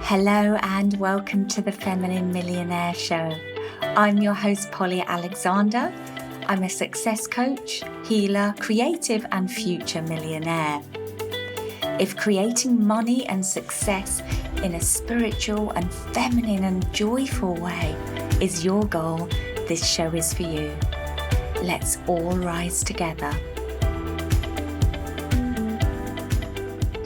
Hello and welcome to the Feminine Millionaire Show. I'm your host, Polly Alexander. I'm a success coach, healer, creative, and future millionaire. If creating money and success in a spiritual and feminine and joyful way is your goal, this show is for you. Let's all rise together.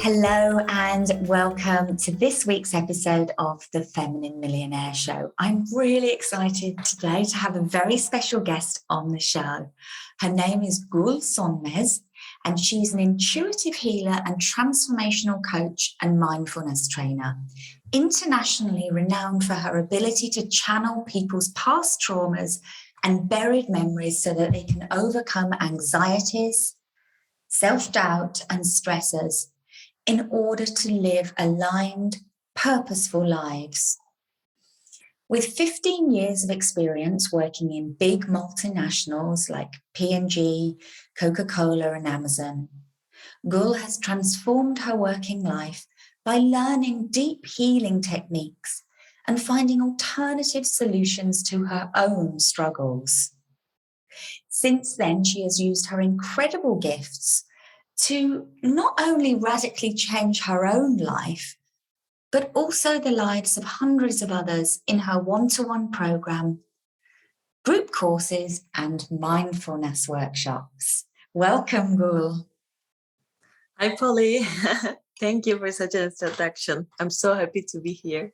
Hello and welcome to this week's episode of the Feminine Millionaire Show. I'm really excited today to have a very special guest on the show. Her name is Gül Sönmez, and she's an intuitive healer and transformational coach and mindfulness trainer, internationally renowned for her ability to channel people's past traumas and buried memories so that they can overcome anxieties, self-doubt, and stressors in order to live aligned, purposeful lives. With 15 years of experience working in big multinationals like P&G, Coca-Cola, and Amazon, Gül has transformed her working life by learning deep healing techniques and finding alternative solutions to her own struggles. Since then, she has used her incredible gifts to not only radically change her own life, but also the lives of hundreds of others in her one-to-one program, group courses, and mindfulness workshops. Welcome, Gül. Hi, Polly. Thank you for such an introduction. I'm so happy to be here.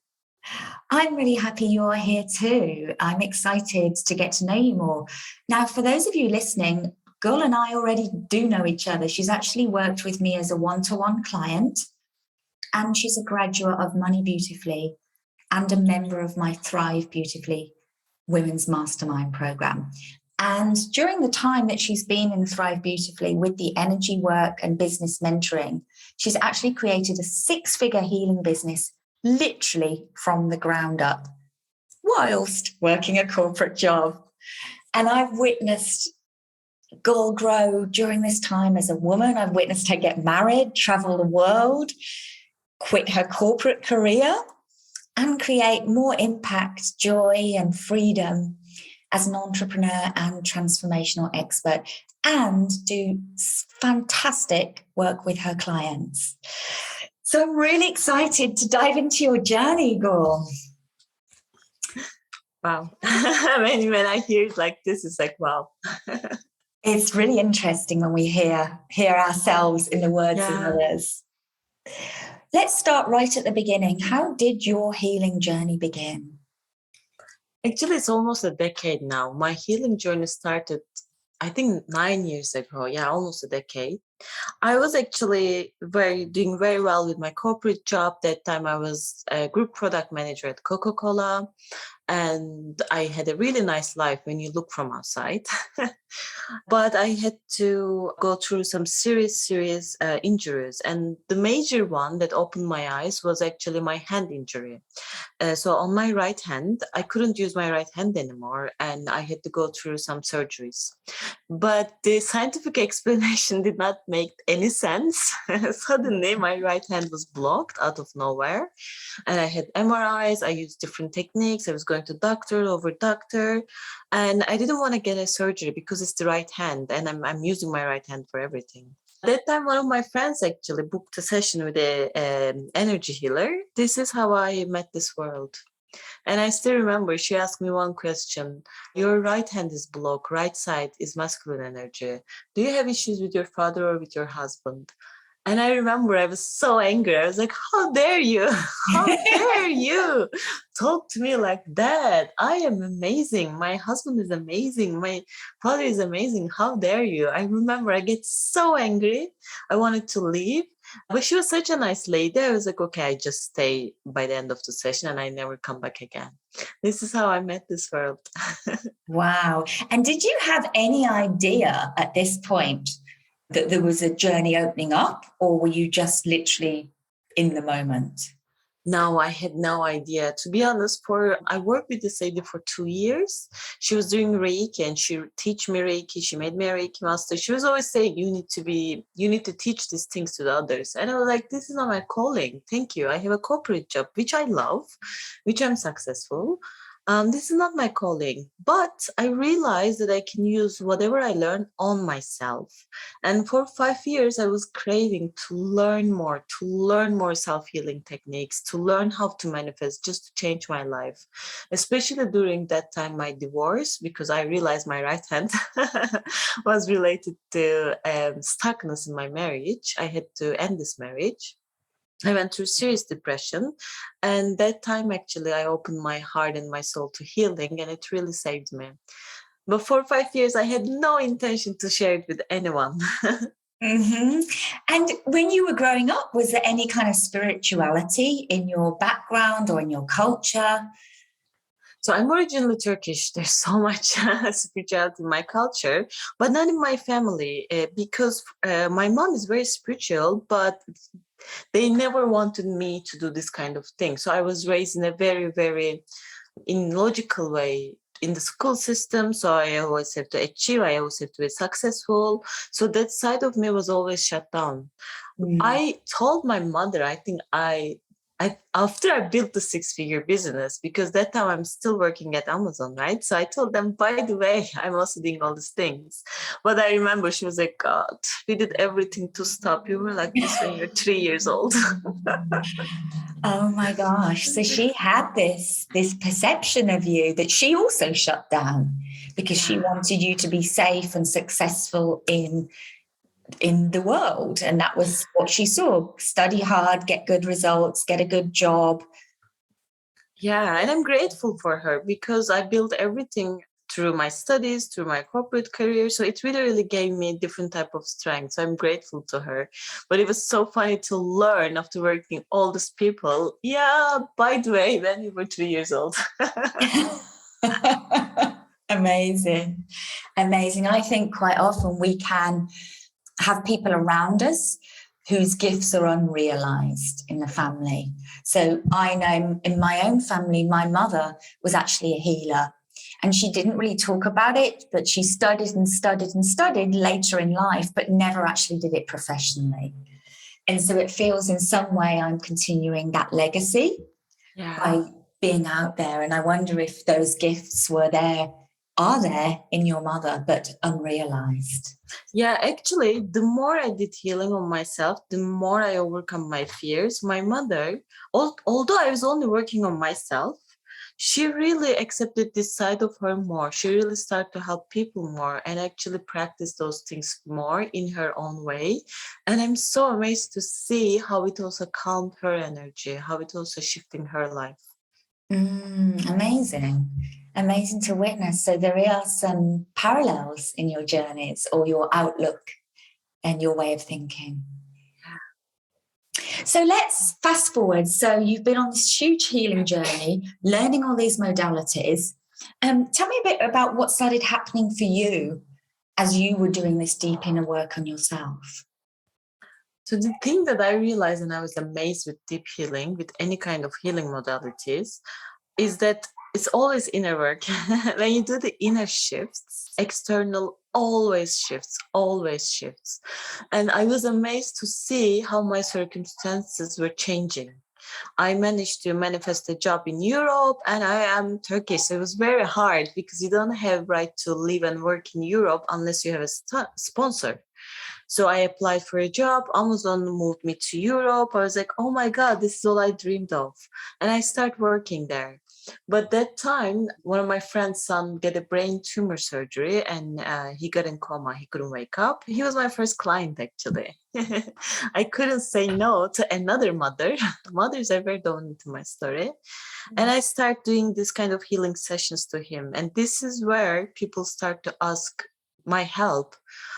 I'm really happy you're here too. I'm excited to get to know you more. Now, for those of you listening, Gül and I already do know each other. She's actually worked with me as a one-to-one client, and she's a graduate of Money Beautifully and a member of my Thrive Beautifully Women's Mastermind program. And during the time that she's been in Thrive Beautifully with the energy work and business mentoring, she's actually created a 6-figure healing business literally from the ground up, whilst working a corporate job. And I've witnessed Gül grow during this time as a woman. I've witnessed her get married, travel the world, quit her corporate career, and create more impact, joy, and freedom as an entrepreneur and transformational expert, and do fantastic work with her clients. So I'm really excited to dive into your journey, Gül. Wow. when I hear it like this, it's like, wow. It's really interesting when we hear ourselves in the words of others. Let's start right at the beginning. How did your healing journey begin? Actually, it's almost a decade now. My healing journey started, I think, 9 years ago. Yeah, almost a decade. I was actually doing very well with my corporate job. That time I was a group product manager at Coca-Cola. And I had a really nice life when you look from outside. But I had to go through some serious injuries. And the major one that opened my eyes was actually my hand injury. So on my right hand, I couldn't use my right hand anymore. And I had to go through some surgeries. But the scientific explanation did not make any sense. Suddenly, my right hand was blocked out of nowhere. And I had MRIs, I used different techniques. I was going to doctor over doctor. And I didn't want to get a surgery because it's the right hand. And I'm using my right hand for everything. That time, one of my friends actually booked a session with an energy healer. This is how I met this world. And I still remember she asked me one question. Your right hand is blocked, right side is masculine energy. Do you have issues with your father or with your husband? And I remember I was so angry. I was like, how dare you? How dare you talk to me like that? I am amazing. My husband is amazing. My father is amazing. How dare you? I remember I get so angry. I wanted to leave. But she was such a nice lady. I was like, okay, I just stay by the end of the session and I never come back again. This is how I met this world. Wow. And did you have any idea at this point that there was a journey opening up, or were you just literally in the moment? No, I had no idea. To be honest, I worked with this lady for 2 years. She was doing Reiki and she teach me Reiki. She made me a Reiki master. She was always saying, you need to teach these things to the others. And I was like, this is not my calling. Thank you. I have a corporate job, which I love, which I'm successful. This is not my calling. But I realized that I can use whatever I learn on myself. And for 5 years, I was craving to learn more self-healing techniques, to learn how to manifest, just to change my life. Especially during that time, my divorce, because I realized my right hand was related to stuckness in my marriage. I had to end this marriage. I went through serious depression. And that time, actually, I opened my heart and my soul to healing, and it really saved me. But for 5 years, I had no intention to share it with anyone. Mm-hmm. And when you were growing up, was there any kind of spirituality in your background or in your culture? So I'm originally Turkish. There's so much spirituality in my culture, but not in my family because my mom is very spiritual, but they never wanted me to do this kind of thing. So I was raised in a very, very in logical way in the school system. So I always have to achieve. I always have to be successful. So that side of me was always shut down. Mm. I told my mother, I think after I built the 6-figure business, because that time I'm still working at Amazon, right? So I told them, by the way, I'm also doing all these things. But I remember she was like, God, we did everything to stop. You were like this when you're 3 years old. Oh my gosh. So she had this perception of you that she also shut down because she Yeah. wanted you to be safe and successful in the world. And that was what she saw. Study hard, get good results, get a good job. Yeah, and I'm grateful for her because I built everything through my studies, through my corporate career. So it really, really gave me a different type of strength. So I'm grateful to her. But it was so funny to learn after working all these people. Yeah, by the way, when we were 3 years old. Amazing. Amazing. I think quite often we can have people around us whose gifts are unrealized in the family. So I know in my own family, my mother was actually a healer and she didn't really talk about it, but she studied and studied and studied later in life, but never actually did it professionally. And so it feels in some way I'm continuing that legacy Yeah. by being out there. And I wonder if those gifts are there in your mother, but unrealized. Yeah, actually, the more I did healing on myself, the more I overcome my fears. My mother, although I was only working on myself, she really accepted this side of her more. She really started to help people more and actually practice those things more in her own way. And I'm so amazed to see how it also calmed her energy, how it also shifting her life. Amazing. Amazing to witness. So there are some parallels in your journeys or your outlook and your way of thinking. So let's fast forward. So you've been on this huge healing journey, learning all these modalities. Tell me a bit about what started happening for you as you were doing this deep inner work on yourself. So the thing that I realized, and I was amazed with deep healing, with any kind of healing modalities, is that it's always inner work. When you do the inner shifts, external always shifts, always shifts. And I was amazed to see how my circumstances were changing. I managed to manifest a job in Europe, and I am Turkish. So it was very hard because you don't have right to live and work in Europe unless you have a sponsor. So I applied for a job. Amazon moved me to Europe. I was like, oh my God, this is all I dreamed of. And I started working there. But that time, one of my friend's son get a brain tumor surgery and he got in coma. He couldn't wake up. He was my first client, actually. I couldn't say no to another mother. Mothers are very dominant in my story. And I start doing this kind of healing sessions to him. And this is where people start to ask my help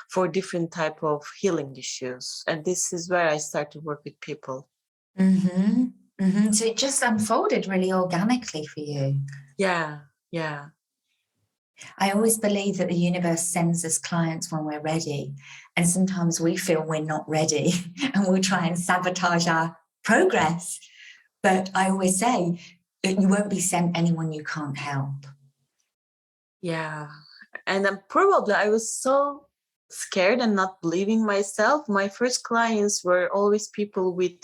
for different type of healing issues. And this is where I start to work with people. Mm-hmm. Mm-hmm. So it just unfolded really organically for you. Yeah, yeah. I always believe that the universe sends us clients when we're ready. And sometimes we feel we're not ready and we'll try and sabotage our progress. But I always say that you won't be sent anyone you can't help. Yeah. And probably I was so scared and not believing myself. My first clients were always people with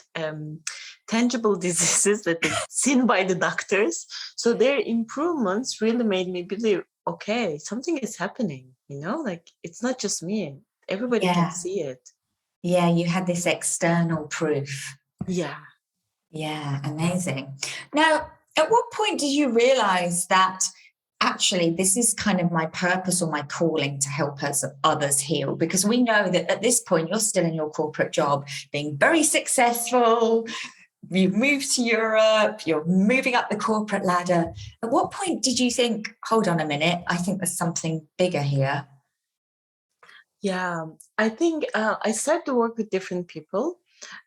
tangible diseases that they've seen by the doctors. So their improvements really made me believe, okay, something is happening, like it's not just me. Everybody can Yeah. see it. Yeah, you had this external proof. Yeah. Yeah, amazing. Now, at what point did you realize that actually this is kind of my purpose or my calling to help others heal? Because we know that at this point you're still in your corporate job, being very successful. You've moved to Europe, you're moving up the corporate ladder. At what point did you think, hold on a minute, I think there's something bigger here? Yeah, I think I started to work with different people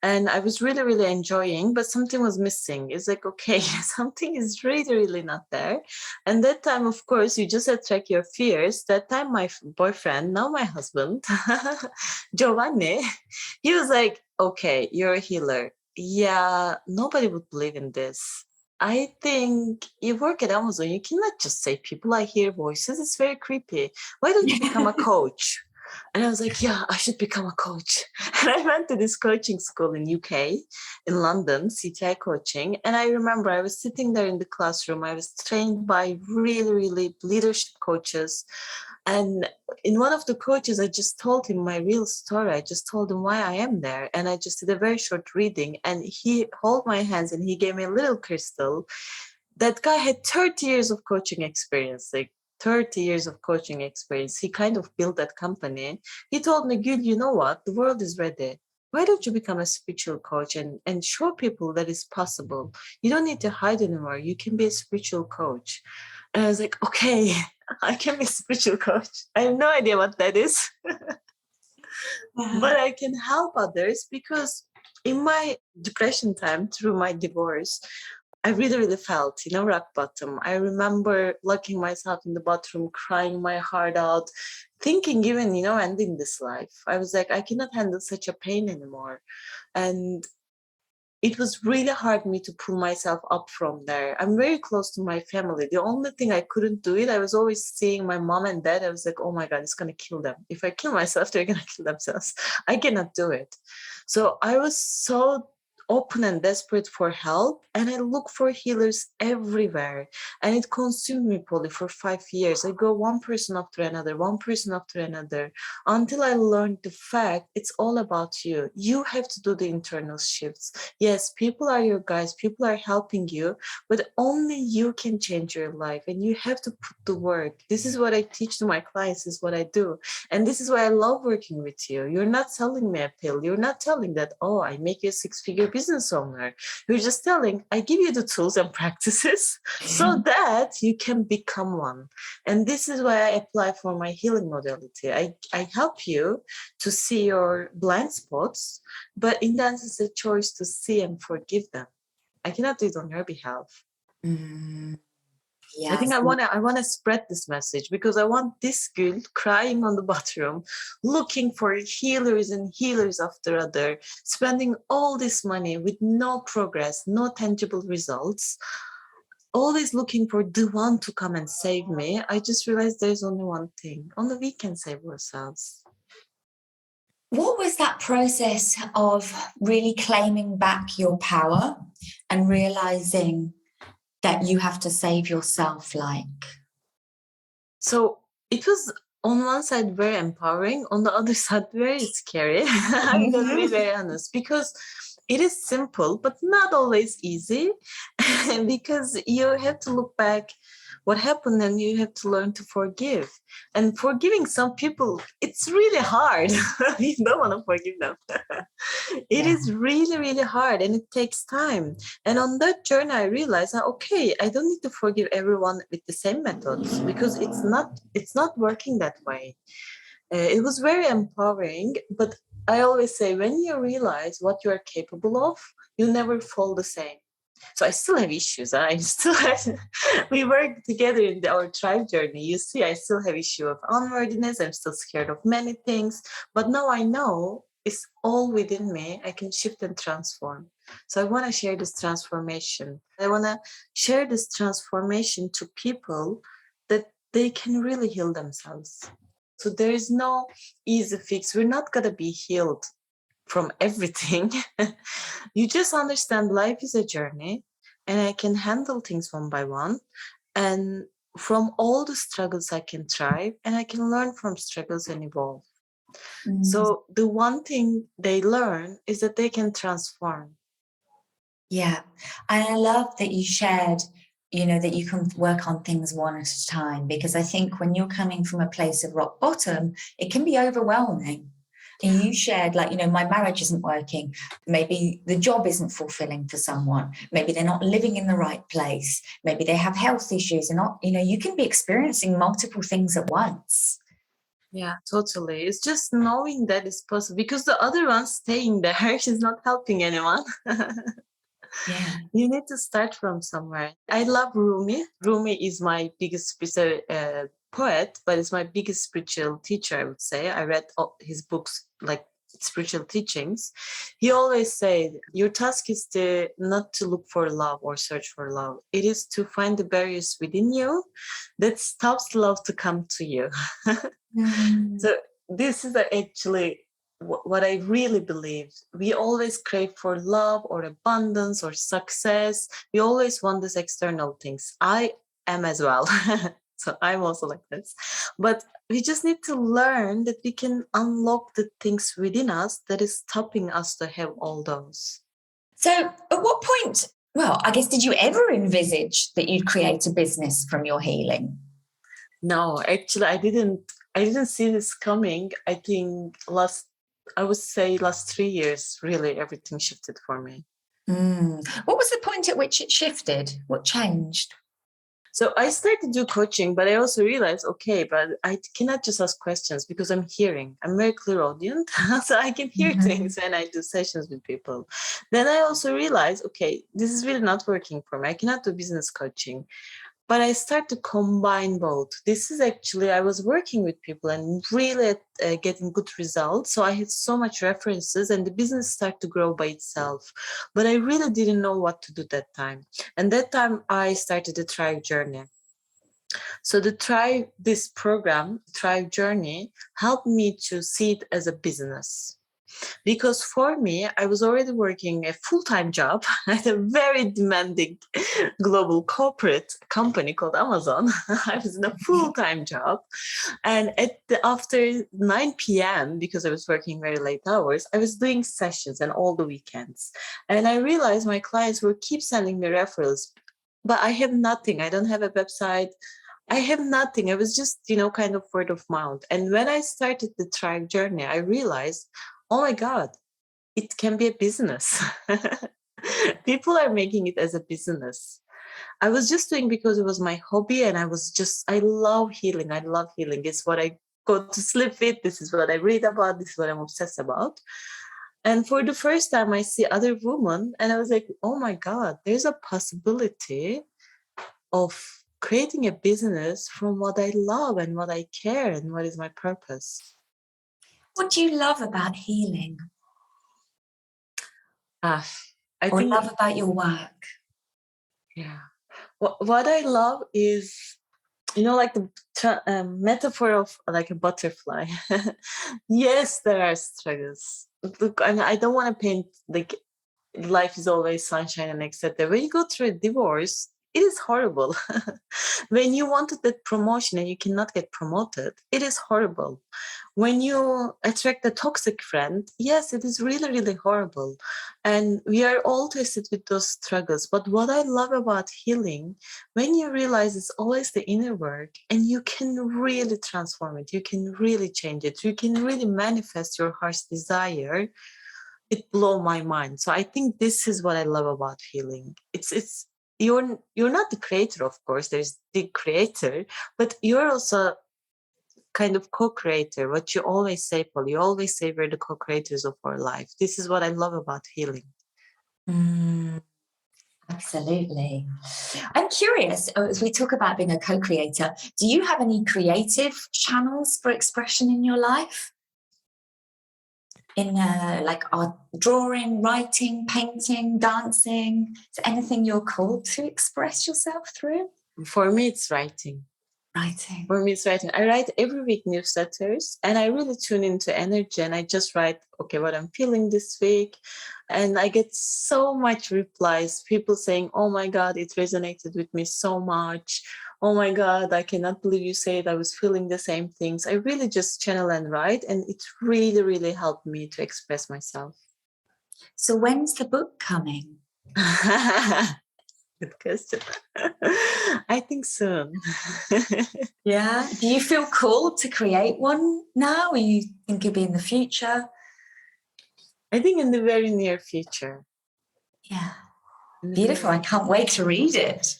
and I was really, really enjoying, but something was missing. It's like, okay, something is really, really not there. And that time, of course, you just attract your fears. That time, my boyfriend, now my husband, Giovanni, he was like, okay, you're a healer. Yeah, nobody would believe in this. I think you work at Amazon, you cannot just say people, I hear voices. It's very creepy. Why don't you become a coach? And I was like, yeah, I should become a coach. And I went to this coaching school in UK, in London, CTI coaching. And I remember I was sitting there in the classroom. I was trained by really, really leadership coaches. And in one of the coaches, I just told him my real story. I just told him why I am there. And I just did a very short reading. And he held my hands and he gave me a little crystal. That guy had 30 years of coaching experience, like 30 years of coaching experience. He kind of built that company. He told me, Gül, you know what? The world is ready. Why don't you become a spiritual coach and show people that it's possible? You don't need to hide anymore. You can be a spiritual coach. And I was like, okay, I can be a spiritual coach. I have no idea what that is, but I can help others because in my depression time through my divorce, I really, really felt, rock bottom. I remember locking myself in the bathroom, crying my heart out, thinking even, ending this life. I was like, I cannot handle such a pain anymore. And it was really hard me to pull myself up from there. I'm very close to my family. The only thing I couldn't do it, I was always seeing my mom and dad. I was like, oh my God, it's going to kill them. If I kill myself, they're going to kill themselves. I cannot do it. So I was so open and desperate for help. And I look for healers everywhere. And it consumed me probably for 5 years. I go one person after another, one person after another, until I learned the fact it's all about you. You have to do the internal shifts. Yes, people are your guys, people are helping you, but only you can change your life and you have to put the work. This is what I teach to my clients, this is what I do. And this is why I love working with you. You're not selling me a pill. You're not telling that, oh, I make you a 6-figure business owner. You're just telling, I give you the tools and practices so that you can become one. And this is why I apply for my healing modality. I help you to see your blind spots, but in the end, it's a choice to see and forgive them. I cannot do it on your behalf. Mm, I think yes. I wanna spread this message because I want this girl crying on the bathroom, looking for healers and healers after other, spending all this money with no progress, no tangible results, always looking for the one to come and save me. I just realized there's only one thing. Only we can save ourselves. What was that process of really claiming back your power and realizing that you have to save yourself like? So it was on one side very empowering, on the other side very scary. I'm gonna be very honest because it is simple, but not always easy because you have to look back what happened and you have to learn to forgive. And forgiving some people, it's really hard. You don't want to forgive them. It Yeah. is really, really hard and it takes time. And on that journey, I realized, okay, I don't need to forgive everyone with the same methods because it's not working that way. It was very empowering, but I always say when you realize what you are capable of, you never fall the same. So I still have issues. I still have, we work together in our tribe journey. You see, I still have issue of unworthiness. I'm still scared of many things, but now I know it's all within me. I can shift and transform. So I want to share this transformation. I want to share this transformation to people that they can really heal themselves. So there is no easy fix. We're not going to be healed from everything. You just understand life is a journey and I can handle things one by one. And from all the struggles, I can thrive and I can learn from struggles and evolve. Mm. So the one thing they learn is that they can transform. Yeah. And I love that you shared, that you can work on things one at a time, because I think when you're coming from a place of rock bottom, it can be overwhelming. And you shared, like, my marriage isn't working. Maybe the job isn't fulfilling for someone. Maybe they're not living in the right place. Maybe they have health issues and not, you can be experiencing multiple things at once. Yeah, totally. It's just knowing that it's possible because the other one staying there is not helping anyone. Yeah. You need to start from somewhere. I love Rumi. Rumi is my biggest spiritual poet, but it's my biggest spiritual teacher, I would say. I read all his books, like spiritual teachings. He always said, your task is to not to look for love or search for love. It is to find the barriers within you that stops love to come to you. Mm. So this is actually what I really believe. We always crave for love or abundance or success. We always want these external things. I am as well. So I'm also like this. But we just need to learn that we can unlock the things within us that is stopping us to have all those. So at what point, well, I guess, did you ever envisage that you'd create a business from your healing? No, actually I didn't see this coming. I think I would say last 3 years, really everything shifted for me. What was the point at which it shifted? What changed? So I started to do coaching, but I also realized, okay, but I cannot just ask questions because I'm hearing. I'm very clairaudient, so I can hear Mhm. things when I do sessions with people. Then I also realized, okay, this is really not working for me. I cannot do business coaching. But I start to combine both. This is actually, I was working with people and really getting good results. So I had so much references and the business started to grow by itself. But I really didn't know what to do that time. And that time I started the Thrive Journey. So this program, Thrive Journey, helped me to see it as a business. Because for me, I was already working a full-time job at a very demanding global corporate company called Amazon. I was in a full-time job. And after 9 p.m., because I was working very late hours, I was doing sessions and all the weekends. And I realized my clients will keep sending me referrals, but I have nothing. I don't have a website. I have nothing. I was just, kind of word of mouth. And when I started the Thrive Journey, I realized, oh my God, it can be a business. People are making it as a business. I was just doing because it was my hobby and I love healing. I love healing. It's what I go to sleep with. This is what I read about. This is what I'm obsessed about. And for the first time, I see other women and I was like, oh my God, there's a possibility of creating a business from what I love and what I care and what is my purpose. What do you love about healing, Ah, I or think, love about your work? yeah. What I love is, like the metaphor of like a butterfly. Yes, there are struggles. Look, I don't want to paint like life is always sunshine and etc. When you go through a divorce, it is horrible. When you wanted that promotion and you cannot get promoted, it is horrible. When you attract a toxic friend, yes, it is really, really horrible. And we are all tested with those struggles. But what I love about healing, when you realize it's always the inner work and you can really transform it, you can really change it, you can really manifest your heart's desire, it blew my mind. So I think this is what I love about healing. It's you're not the creator, of course. There's the creator, but you're also kind of co-creator. What you always say, Paul, you always say we're the co-creators of our life. This is what I love about healing. Mm, absolutely. I'm curious, as we talk about being a co-creator, do you have any creative channels for expression in your life? in like art, drawing, writing, painting, dancing? Is there anything you're called to express yourself through? For me, it's writing. Writing. For me, it's writing. I write every week newsletters, and I really tune into energy, and I just write, okay, what I'm feeling this week. And I get so much replies, people saying, oh my God, it resonated with me so much. Oh my God, I cannot believe you said I was feeling the same things. I really just channel and write, and it really, really helped me to express myself. So when's the book coming? Good question. I think soon. Yeah. Do you feel called to create one now, or you think it'll be in the future? I think in the very near future. Yeah. Beautiful. I can't wait to read it.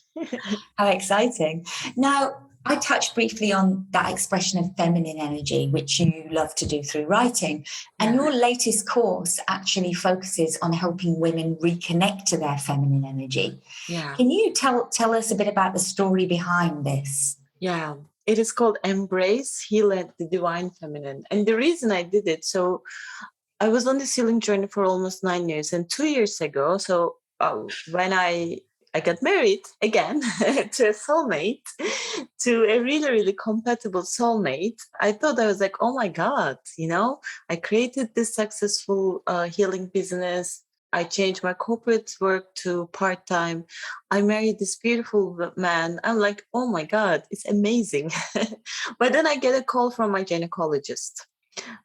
How exciting. Now, I touched briefly on that expression of feminine energy, which you love to do through writing. And your latest course actually focuses on helping women reconnect to their feminine energy. Yeah. Can you tell us a bit about the story behind this? Yeah. It is called Embrace, Heal at the Divine Feminine. And the reason I did it, so I was on this healing journey for almost 9 years. And 2 years ago, when I got married again to a soulmate, to a really, really compatible soulmate, I thought, I was like, oh my God, I created this successful healing business. I changed my corporate work to part-time. I married this beautiful man. I'm like, oh my God, it's amazing. But then I get a call from my gynecologist.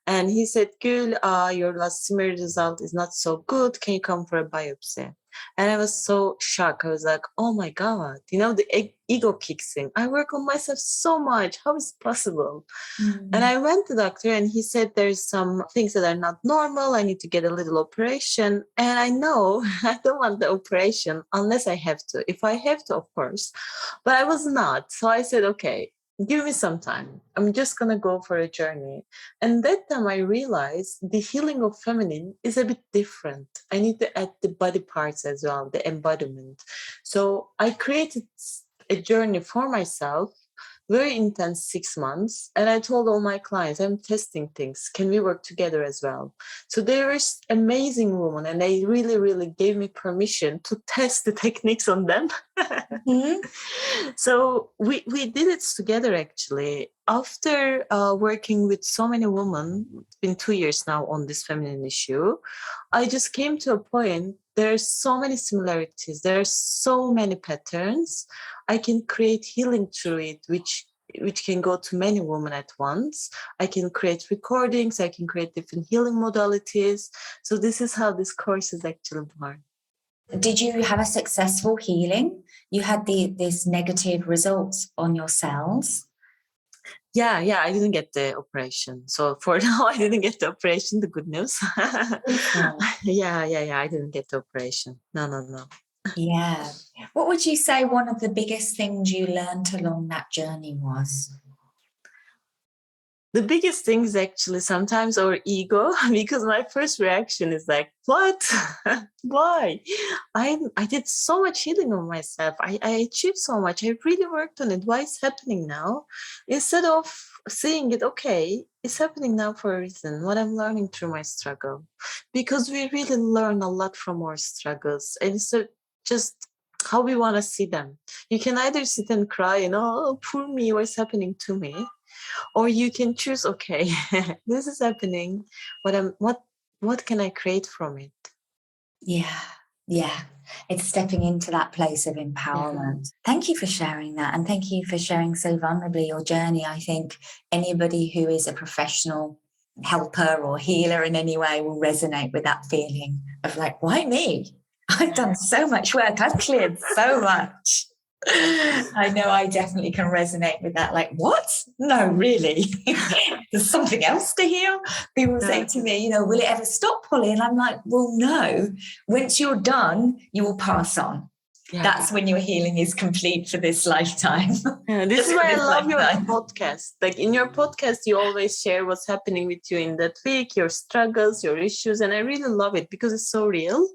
And he said, Gül, your last smear result is not so good. Can you come for a biopsy? And I was so shocked. I was like, oh my God, the ego kicks in. I work on myself so much. How is it possible? And I went to the doctor, and he said, there's some things that are not normal. I need to get a little operation. And I know I don't want the operation unless I have to. If I have to, of course. But I was not. So I said, okay, give me some time. I'm just going to go for a journey. And that time I realized the healing of feminine is a bit different. I need to add the body parts as well, the embodiment. So I created a journey for myself, very intense 6 months. And I told all my clients, I'm testing things. Can we work together as well? So they were amazing women, and they really, really gave me permission to test the techniques on them. So we did it together, actually. After working with so many women, it's been 2 years now on this feminine issue, I just came to a point, there's so many similarities, there's so many patterns. I can create healing through it, which can go to many women at once. I can create recordings, I can create different healing modalities. So this is how this course is actually born. Did you have a successful healing? You had this negative results on your cells. Yeah, I didn't get the operation. So for now, I didn't get the operation, the good news. Yeah, I didn't get the operation. No. Yeah. What would you say one of the biggest things you learned along that journey was? The biggest thing is actually sometimes our ego, because my first reaction is like, what? Why? I did so much healing on myself. I achieved so much. I really worked on it. Why is it happening now? Instead of seeing it, okay, it's happening now for a reason. What I'm learning through my struggle. Because we really learn a lot from our struggles. And it's just how we want to see them. You can either sit and cry, oh, poor me, what's happening to me? Or you can choose, okay, this is happening. What can I create from it? Yeah. It's stepping into that place of empowerment. Thank you for sharing that. And thank you for sharing so vulnerably your journey. I think anybody who is a professional helper or healer in any way will resonate with that feeling of like, why me? I've done so much work. I've cleared so much. I know I definitely can resonate with that. Like, what? No, really? There's something else to heal? People say to me, will it ever stop, Polly? And I'm like, well, no. Once you're done, you will pass on. Yeah. That's when your healing is complete for this lifetime. Yeah, this is why I love your podcast. Like in your podcast, you always share what's happening with you in that week, your struggles, your issues. And I really love it because it's so real.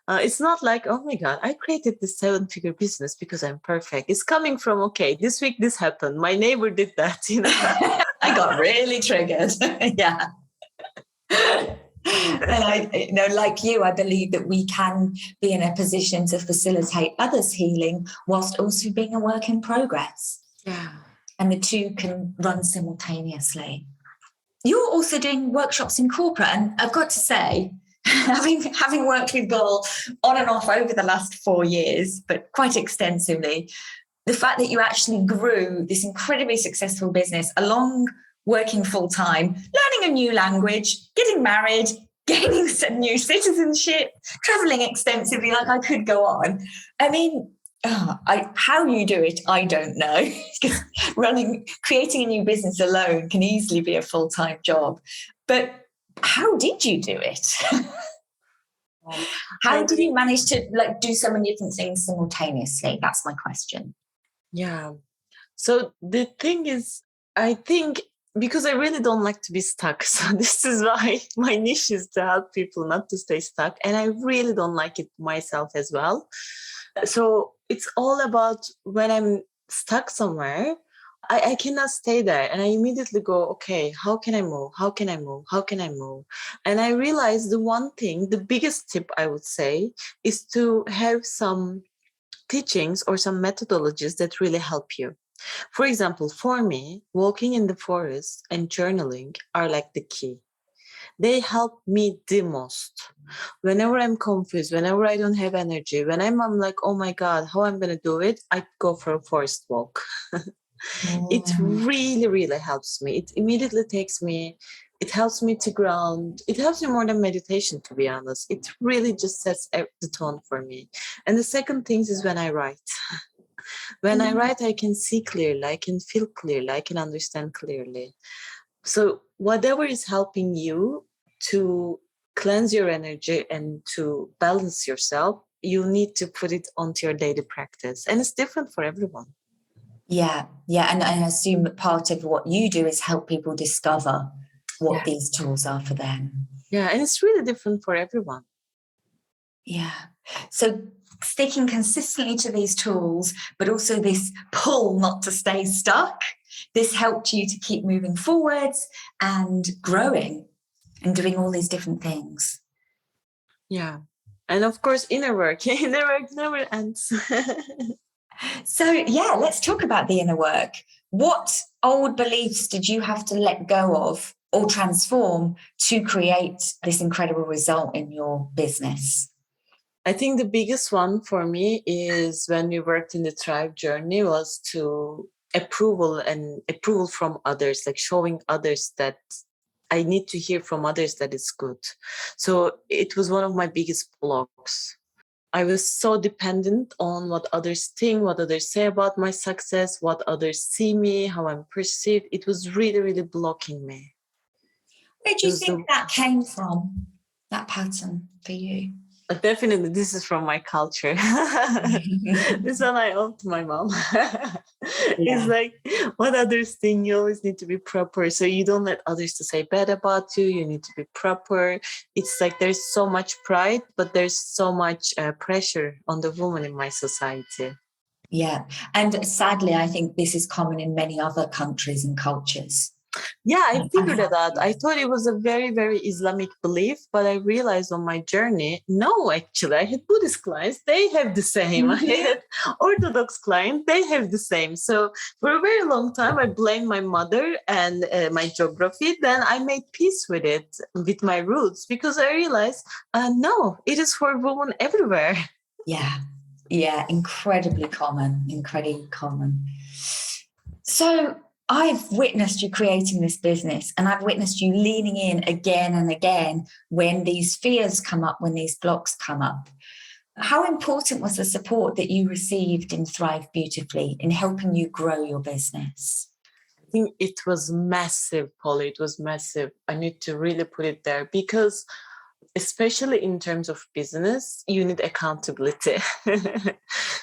It's not like, oh my God, I created this 7-figure business because I'm perfect. It's coming from, okay, this week this happened. My neighbor did that, I got really triggered. Yeah. And like you, I believe that we can be in a position to facilitate others' healing whilst also being a work in progress. Yeah. And the two can run simultaneously. You're also doing workshops in corporate, and I've got to say, having worked with Gül on and off over the last 4 years, but quite extensively, the fact that you actually grew this incredibly successful business along working full time, learning a new language, getting married, gaining some new citizenship, traveling extensively, like I could go on. I mean, how you do it, I don't know. Because creating a new business alone can easily be a full-time job. But how did you do it? How did you manage to do so many different things simultaneously? That's my question. Yeah. So the thing is, I think because I really don't like to be stuck. So this is why my niche is to help people not to stay stuck. And I really don't like it myself as well. So it's all about when I'm stuck somewhere, I cannot stay there. And I immediately go, okay, how can I move? How can I move? How can I move? And I realized the one thing, the biggest tip I would say is to have some teachings or some methodologies that really help you. For example, for me, walking in the forest and journaling are like the key. They help me the most. Whenever I'm confused, whenever I don't have energy, when I'm like, oh my God, how I'm going to do it, I go for a forest walk. It really, really helps me. It immediately it helps me to ground. It helps me more than meditation, to be honest. It really just sets the tone for me. And the second thing is when I write. When I write, I can see clearly, I can feel clearly, I can understand clearly. So whatever is helping you to cleanse your energy and to balance yourself, you need to put it onto your daily practice. And it's different for everyone. Yeah. And I assume that part of what you do is help people discover what these tools are for them. Yeah, and it's really different for everyone. Yeah. So sticking consistently to these tools, but also this pull not to stay stuck, this helped you to keep moving forwards and growing and doing all these different things. Yeah. And of course, inner work. Inner work never ends. So, let's talk about the inner work. What old beliefs did you have to let go of or transform to create this incredible result in your business? I think the biggest one for me is when we worked in the tribe journey was to approval from others, like showing others that I need to hear from others that it's good. So it was one of my biggest blocks. I was so dependent on what others think, what others say about my success, what others see me, how I'm perceived. It was really, really blocking me. Where do you think that came from, that pattern for you? Definitely, this is from my culture. This one I owe to my mom. It's like what others think, you always need to be proper. So you don't let others to say bad about you. You need to be proper. It's like there's so much pride, but there's so much pressure on the woman in my society. Yeah. And sadly, I think this is common in many other countries and cultures. Yeah, I figured it out. I thought it was a very, very Islamic belief, but I realized on my journey, no, actually, I had Buddhist clients, they have the same. I had Orthodox clients, they have the same. So for a very long time, I blamed my mother and my geography. Then I made peace with it, with my roots, because I realized, no, it is for women everywhere. Yeah, incredibly common. So I've witnessed you creating this business and I've witnessed you leaning in again and again when these fears come up, when these blocks come up. How important was the support that you received in Thrive Beautifully in helping you grow your business? I think it was massive, Polly. It was massive. I need to really put it there because especially in terms of business, you need accountability.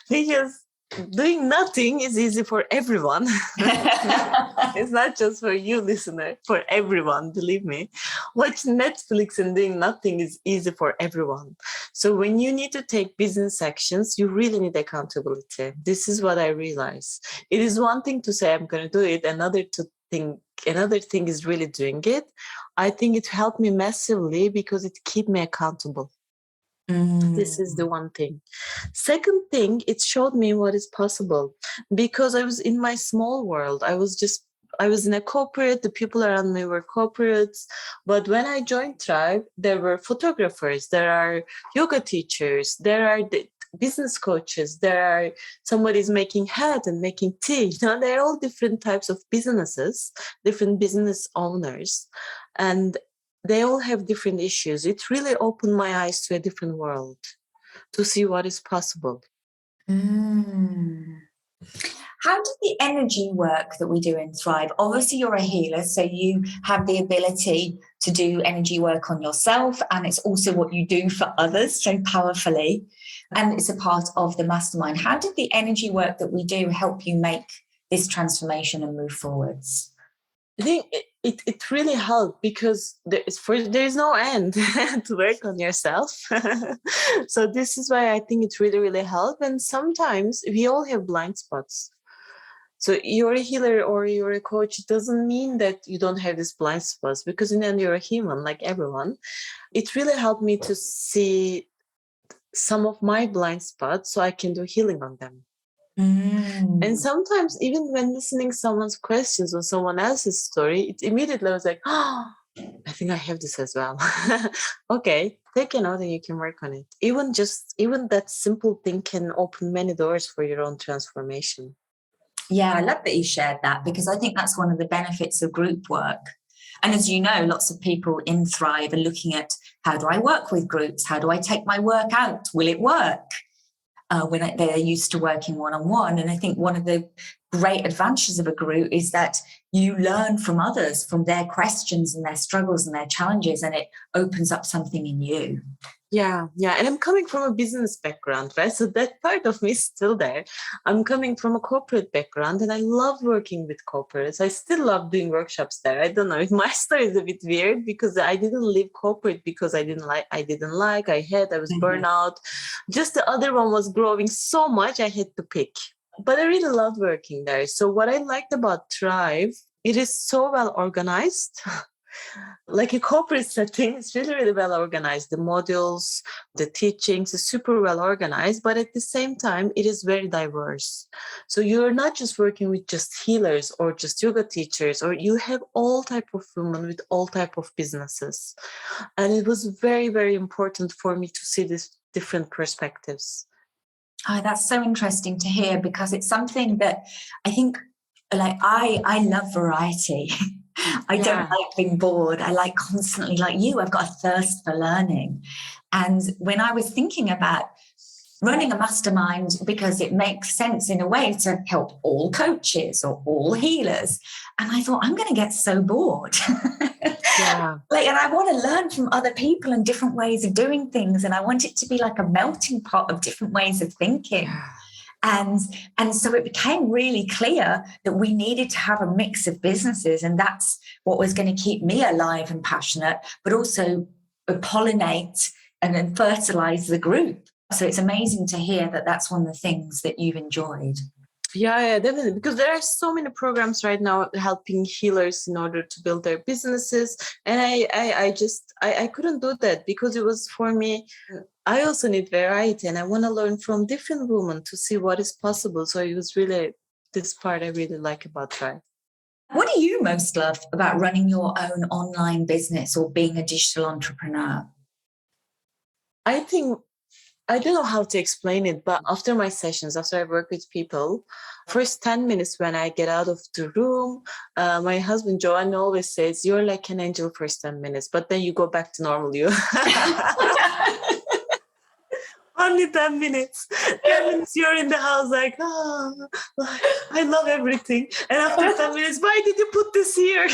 Because doing nothing is easy for everyone. It's not just for you, listener, for everyone, believe me. Watching Netflix and doing nothing is easy for everyone. So when you need to take business actions, you really need accountability. This is what I realize. It is one thing to say, I'm going to do it, another thing another thing is really doing it. I think it helped me massively because it kept me accountable. This is the one thing. Second thing, it showed me what is possible because I was in my small world. I was in a corporate, the people around me were corporates. But when I joined Tribe, there were photographers, there are yoga teachers, there are the business coaches, there are somebody's making hat and making tea. They're all different types of businesses, different business owners. And they all have different issues. It really opened my eyes to a different world, to see what is possible. How does the energy work that we do in Thrive? Obviously, you're a healer, so you have the ability to do energy work on yourself, and it's also what you do for others so powerfully. And it's a part of the mastermind. How did the energy work that we do help you make this transformation and move forwards? I think it really helped because there's no end to work on yourself. So this is why I think it really, really helped. And sometimes we all have blind spots. So you're a healer or you're a coach, it doesn't mean that you don't have these blind spots, because in the end you're a human like everyone. It really helped me to see some of my blind spots so I can do healing on them. And sometimes even when listening someone's questions or someone else's story, it immediately was like, oh, I think I have this as well. Okay, take a note and you can work on it. Even that simple thing can open many doors for your own transformation. Yeah, I love that you shared that, because I think that's one of the benefits of group work. And as you know, lots of people in Thrive are looking at, how do I work with groups? How do I take my work out? Will it work? When they're used to working one-on-one. And I think one of the great advantages of a group is that you learn from others, from their questions and their struggles and their challenges, and it opens up something in you. Yeah. And I'm coming from a business background, right? So that part of me is still there. I'm coming from a corporate background and I love working with corporates. I still love doing workshops there. I don't know if my story is a bit weird because I didn't leave corporate because I was burnout. Just the other one was growing so much I had to pick. But I really loved working there. So what I liked about Thrive, it is so well organized. Like a corporate setting, it's really, really well organized. The modules, the teachings is super well organized, but at the same time, it is very diverse. So you're not just working with just healers or just yoga teachers, or you have all type of women with all type of businesses. And it was very, very important for me to see these different perspectives. Oh, that's so interesting to hear, because it's something that I think, like, I love variety. I don't like being bored. I like constantly, like you, I've got a thirst for learning. And when I was thinking about running a mastermind, because it makes sense in a way to help all coaches or all healers, and I thought, I'm going to get so bored. And I want to learn from other people and different ways of doing things. And I want it to be like a melting pot of different ways of thinking. And so it became really clear that we needed to have a mix of businesses, and that's what was going to keep me alive and passionate, but also pollinate and then fertilize the group. So it's amazing to hear that that's one of the things that you've enjoyed. Yeah, definitely. Because there are so many programs right now helping healers in order to build their businesses. And I couldn't do that because it was, for me, I also need variety and I want to learn from different women to see what is possible. So it was really this part I really like about Thrive. What do you most love about running your own online business or being a digital entrepreneur? I think, I don't know how to explain it, but after my sessions, after I work with people, first 10 minutes when I get out of the room, my husband, Joanne, always says, you're like an angel first 10 minutes, but then you go back to normal you. Only 10 minutes. 10 minutes you're in the house like, I love everything. And after 10 minutes, why did you put this here?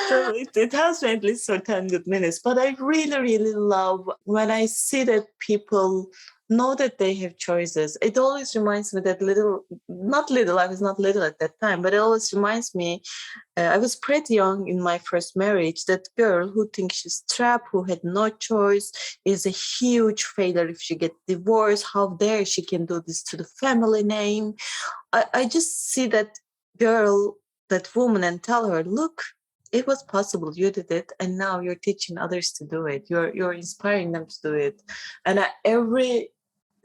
So it has been at least for 10 good minutes. But I really, really love when I see that people know that they have choices. It always reminds me that I was not little at that time, but it always reminds me, I was pretty young in my first marriage, that girl who thinks she's trapped, who had no choice, is a huge failure if she gets divorced. How dare she can do this to the family name? I just see that girl, that woman, and tell her, look, it was possible. You did it, and now you're teaching others to do it. You're inspiring them to do it. And every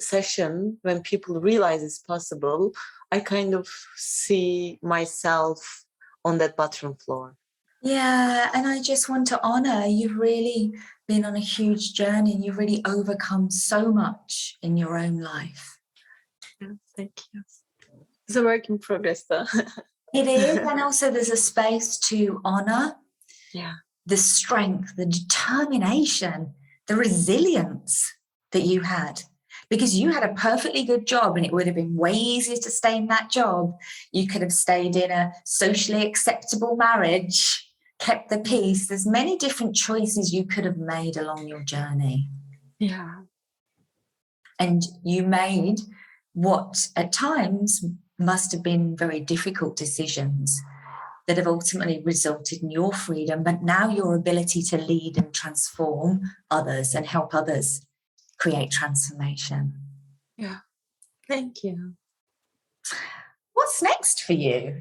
session, when people realize it's possible, I kind of see myself on that bathroom floor. Yeah, and I just want to honor you've really been on a huge journey and you've really overcome so much in your own life. Yeah, thank you. It's a work in progress, though. It is, and also there's a space to honor the strength, the determination, the resilience that you had. Because you had a perfectly good job and it would have been way easier to stay in that job. You could have stayed in a socially acceptable marriage, kept the peace. There's many different choices you could have made along your journey. Yeah. And you made what at times must have been very difficult decisions that have ultimately resulted in your freedom, but now your ability to lead and transform others and help others create transformation. Yeah. Thank you. What's next for you?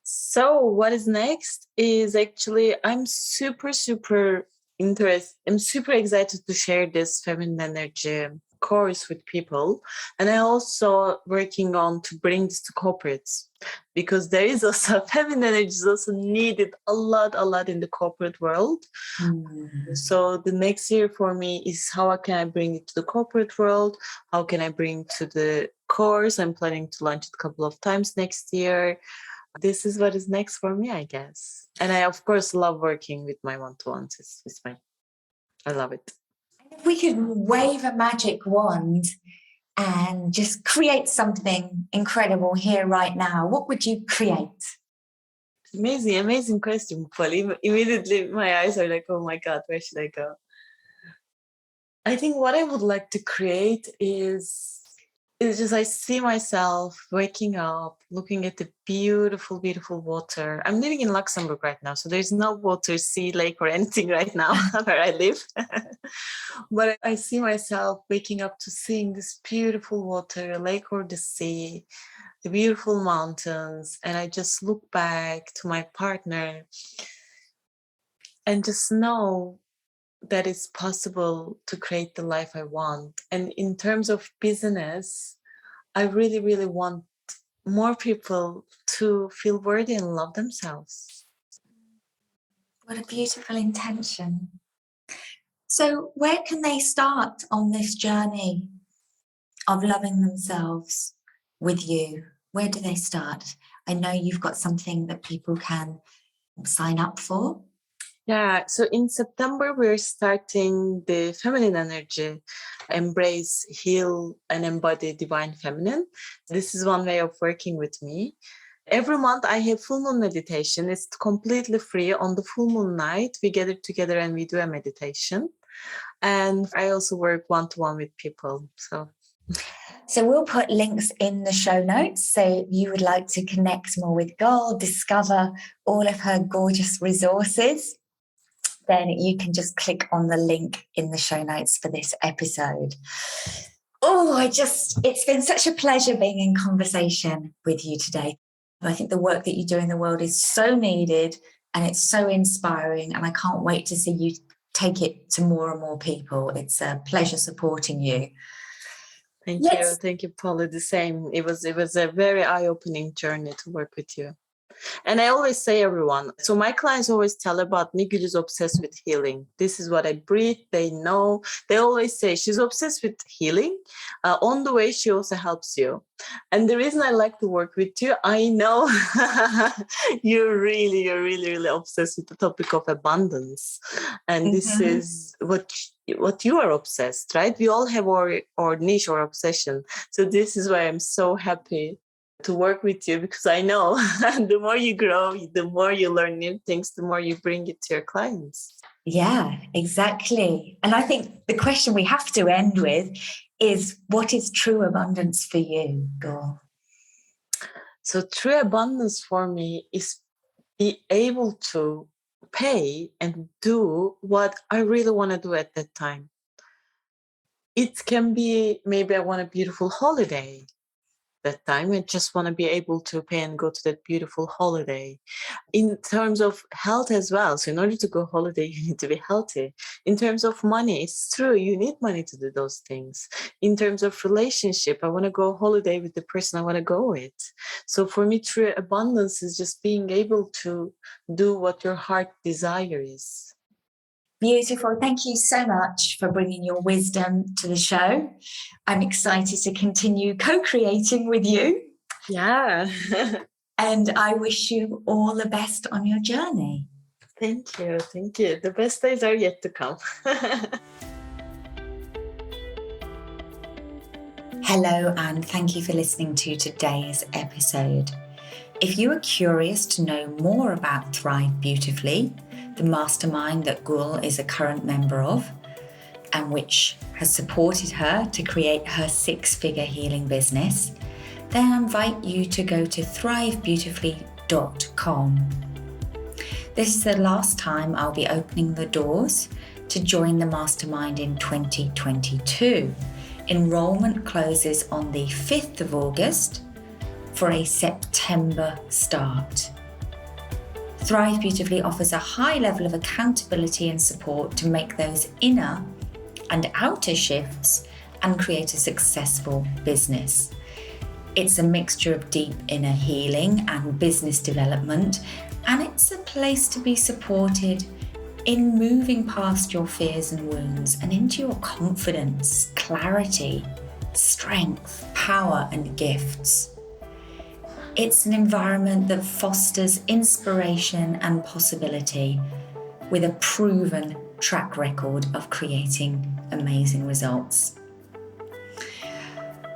So what is next is actually, I'm super excited to share this feminine energy course with people. And I also working on to bring this to corporates, because there is also feminine energy is also needed a lot in the corporate world. So the next year for me is how can I bring it to the corporate world? How can I bring to the course? I'm planning to launch it a couple of times next year. This is what is next for me, I guess. And I, of course, love working with my one-to-ones. I love it. If we could wave a magic wand and just create something incredible here right now, what would you create? Amazing question, Polly. Immediately my eyes are like, oh my God, where should I go? I think what I would like to create is just I see myself waking up, looking at the beautiful water. I'm living in Luxembourg right now, so there's no water, sea, lake, or anything right now where I live. But I see myself waking up to seeing this beautiful water, a lake or the sea, the beautiful mountains, and I just look back to my partner and just know that it's possible to create the life I want. And in terms of business, I really want more people to feel worthy and love themselves. What a beautiful intention. So where can they start on this journey of loving themselves with you? Where do they start? I know you've got something that people can sign up for. Yeah, so in September, we're starting the feminine energy, embrace, heal, and embody divine feminine. This is one way of working with me. Every month I have full moon meditation. It's completely free. On the full moon night, we gather together and we do a meditation. And I also work one-to-one with people. So we'll put links in the show notes. So if you would like to connect more with Gül, discover all of her gorgeous resources, then you can just click on the link in the show notes for this episode. Oh, it's been such a pleasure being in conversation with you today. I think the work that you do in the world is so needed and it's so inspiring, and I can't wait to see you take it to more and more people. It's a pleasure supporting you. Thank you, Paula. The same. It was a very eye-opening journey to work with you. And I always say, everyone, so my clients always tell about me, Gül is obsessed with healing. This is what I breathe. They know. They always say she's obsessed with healing. On the way, she also helps you. And the reason I like to work with you, I know you're really obsessed with the topic of abundance. And this is what you are obsessed, right? We all have our niche or obsession. So this is why I'm so happy to work with you, because I know the more you grow, the more you learn new things, the more you bring it to your clients. Yeah, exactly. And I think the question we have to end with is, what is true abundance for you, Gül? So true abundance for me is be able to pay and do what I really want to do at that time. It can be, maybe I want a beautiful holiday that time. I just want to be able to pay and go to that beautiful holiday. In terms of health as well. So in order to go holiday, you need to be healthy. In terms of money, it's true, you need money to do those things. In terms of relationship, I want to go holiday with the person I want to go with. So for me, true abundance is just being able to do what your heart desire is. Beautiful. Thank you so much for bringing your wisdom to the show. I'm excited to continue co-creating with you. Yeah. And I wish you all the best on your journey. Thank you. Thank you. The best days are yet to come. Hello, and thank you for listening to today's episode. If you are curious to know more about Thrive Beautifully, the mastermind that Gül is a current member of, and which has supported her to create her 6-figure healing business, then I invite you to go to thrivebeautifully.com. This is the last time I'll be opening the doors to join the mastermind in 2022. Enrollment closes on the 5th of August for a September start. Thrive Beautifully offers a high level of accountability and support to make those inner and outer shifts and create a successful business. It's a mixture of deep inner healing and business development, and it's a place to be supported in moving past your fears and wounds and into your confidence, clarity, strength, power, and gifts. It's an environment that fosters inspiration and possibility with a proven track record of creating amazing results.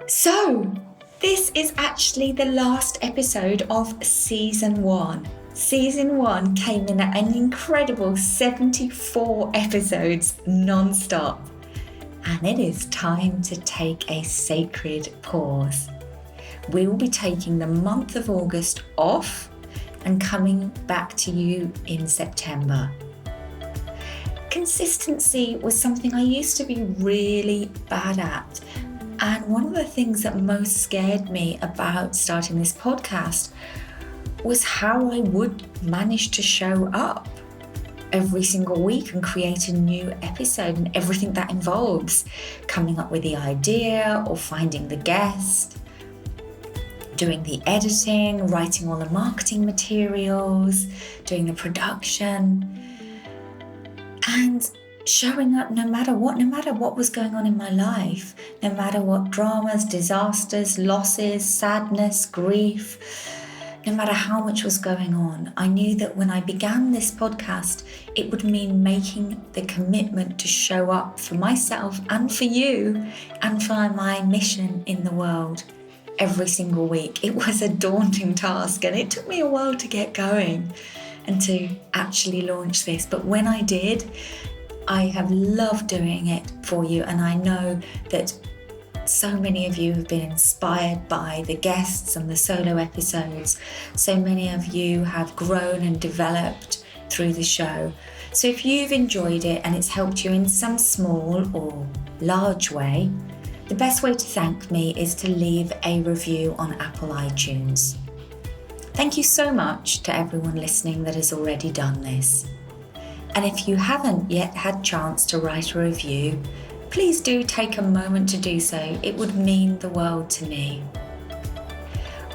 So, this is actually the last episode of Season 1. Season 1 came in at an incredible 74 episodes non-stop. And it is time to take a sacred pause. We will be taking the month of August off and coming back to you in September. Consistency was something I used to be really bad at. And one of the things that most scared me about starting this podcast was how I would manage to show up every single week and create a new episode and everything that involves coming up with the idea or finding the guest, doing the editing, writing all the marketing materials, doing the production, and showing up no matter what was going on in my life, no matter what dramas, disasters, losses, sadness, grief, no matter how much was going on. I knew that when I began this podcast, it would mean making the commitment to show up for myself and for you and for my mission in the world every single week. It was a daunting task, and it took me a while to get going and to actually launch this. But when I did, I have loved doing it for you, and I know that so many of you have been inspired by the guests and the solo episodes. So many of you have grown and developed through the show. So if you've enjoyed it and it's helped you in some small or large way, the best way to thank me is to leave a review on Apple iTunes. Thank you so much to everyone listening that has already done this. And if you haven't yet had a chance to write a review, please do take a moment to do so. It would mean the world to me.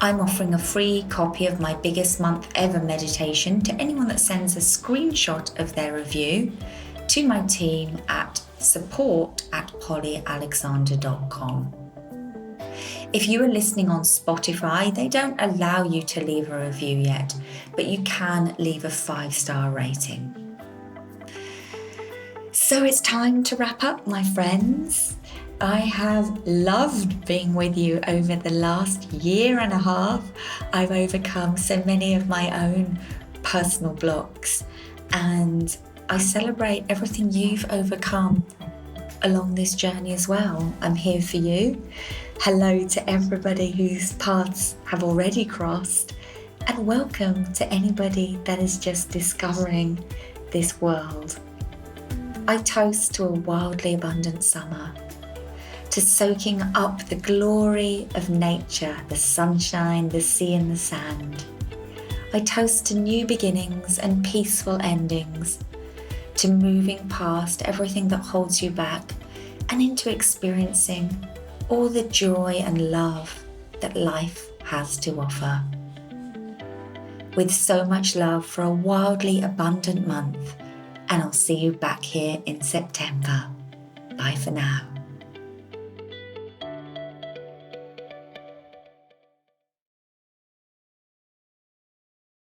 I'm offering a free copy of my biggest month ever meditation to anyone that sends a screenshot of their review to my team at support@pollyalexander.com. If you are listening on Spotify, they don't allow you to leave a review yet, but you can leave a 5-star rating. So it's time to wrap up, my friends. I have loved being with you over the last year and a half. I've overcome so many of my own personal blocks, and I celebrate everything you've overcome along this journey as well. I'm here for you. Hello to everybody whose paths have already crossed, and welcome to anybody that is just discovering this world. I toast to a wildly abundant summer, to soaking up the glory of nature, the sunshine, the sea and the sand. I toast to new beginnings and peaceful endings, to moving past everything that holds you back and into experiencing all the joy and love that life has to offer. With so much love for a wildly abundant month, and I'll see you back here in September. Bye for now.